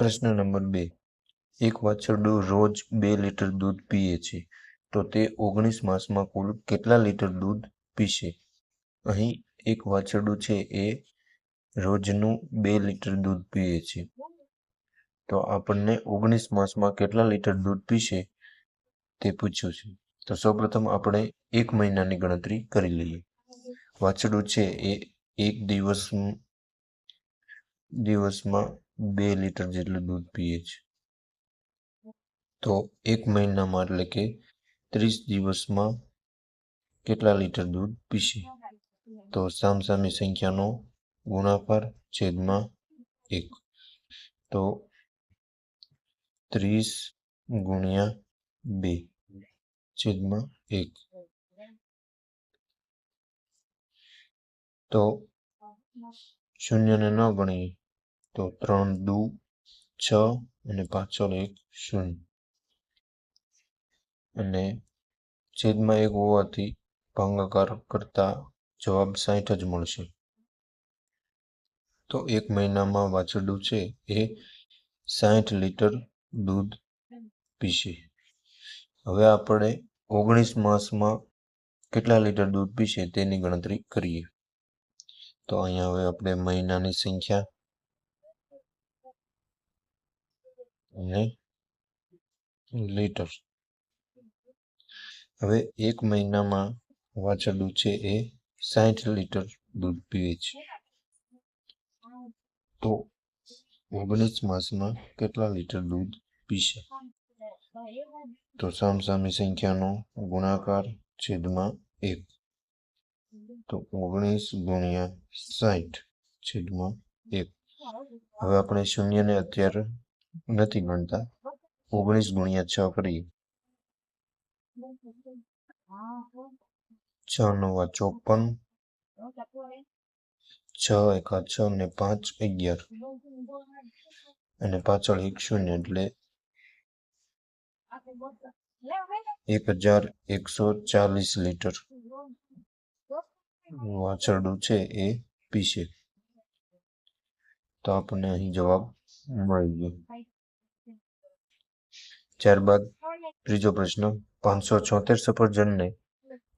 પ્રશ્ન નંબર 2. એક વાછરડું રોજ 2 લીટર દૂધ પીએ છે, તો તે 19 માસમાં કુલ કેટલા લીટર દૂધ પીશે? અહીં એક વાછરડું છે એ રોજનું 2 લીટર દૂધ પીએ છે, તો આપણને 19 માસમાં કેટલા લીટર દૂધ પીશે તે પૂછ્યું છે. તો સૌપ્રથમ આપણે 1 મહિનાની ગણતરી કરી લઈએ. વાછરડું છે એ એક દિવસમાં 2 લીટર જેટલું દૂધ પીએ છે, તો 1 મહિનામાં એટલે કે 30 દિવસમાં કેટલા લીટર દૂધ પીશે? તો સામસામી સંખ્યાનો ગુણાકાર છેદમાં 1, તો 30 ગુણ્યા 2 છેદમાં 1, તો 0 ને ન ગણીએ તો 3 દુ 6 અને પાછળ 1 0, અને છેદમાં 1 હોવાથી ભાગાકાર કરતા જવાબ 60 જ મળશે. તો 1 મહિનામાં વાછરડું છે એ 60 લીટર દૂધ પીશે. હવે આપણે 19 માસમાં કેટલા લીટર દૂધ પીશે તેની ગણતરી કરીએ. તો અહીંયા હવે આપણે મહિનાની સંખ્યા અને લીટર. હવે 1 મહિનામાં વાછરડું છે એ 60 લીટર દૂધ પીવે છે, તો 19 માસમાં કેટલા લીટર દૂધ પીશે? તો સામસામી સંખ્યાનો ગુણાકાર છેદમાં 1, તો 19 ગુણ્યા 60 છેદમાં 1. હવે આપણે 0 ને અત્યારે નથી ગણતા, 19 ગુણ્યા 6 કરીએ. 6 નવા 54, 6 એકા 6 ને 5 11, અને પાછળ 1 0 એટલે 1140 લીટર વાછરડું છે એ પીશે. તો આપણને અહીં જવાબ મળી ગયો. ત્યારબાદ ત્રીજો પ્રશ્ન, 576 સફરજનને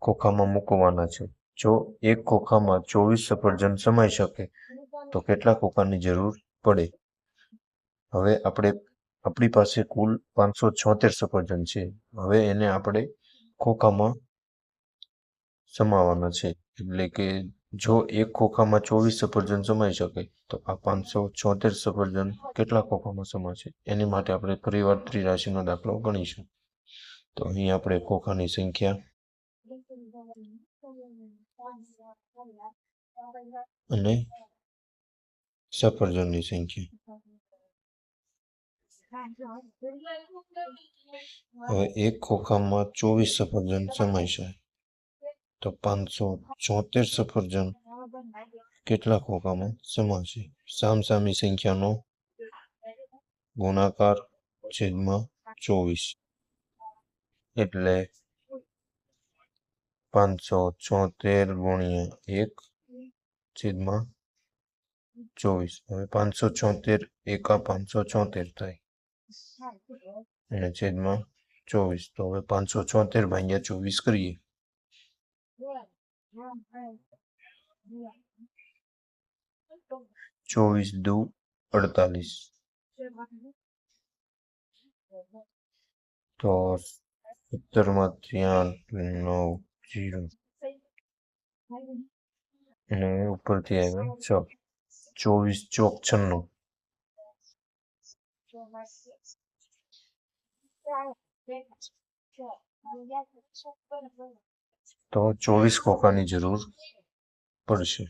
ખોખામાં મૂકવાના છે. જો એક ખોખામાં 24 સફરજન સમાઈ શકે તો કેટલા ખોખાની જરૂર પડે? હવે આપણી પાસે કુલ 576 સફરજન છે. હવે એને આપણે ખોખામાં સમાવવાના છે, એટલે કે જો એક ખોખામાં 24 સફરજન સમાઈ શકે તો આ 576 સફરજન કેટલા ખોખામાં સમાશે? એની માટે આપણે ફરીવાર ત્રિરાશીનો દાખલો ગણીશું. તો અહીં આપણે ખોખાની સંખ્યા અને સફરજનની સંખ્યા. હવે એક ખોખામાં 24 સફરજન સમાઈ છે, તો 576 સફરજન કેટલા ખોખામાં સમાશે? સામસામી સંખ્યાનો ગુણાકાર છેદમાં 24, એટલે 576 ગુણ્યા 1 છેદમાં 24. હવે 576 એકા 576 થાય અને છેદમાં 24. તો હવે 576 ભાગ્યા 24 કરીએ. 24 દુ 48, તો 17 માંથી 8 9 0 અને ઉપરથી આવ્યા 6, 24 ચોક 96, તો 24 ખોખાની જરૂર પડશે.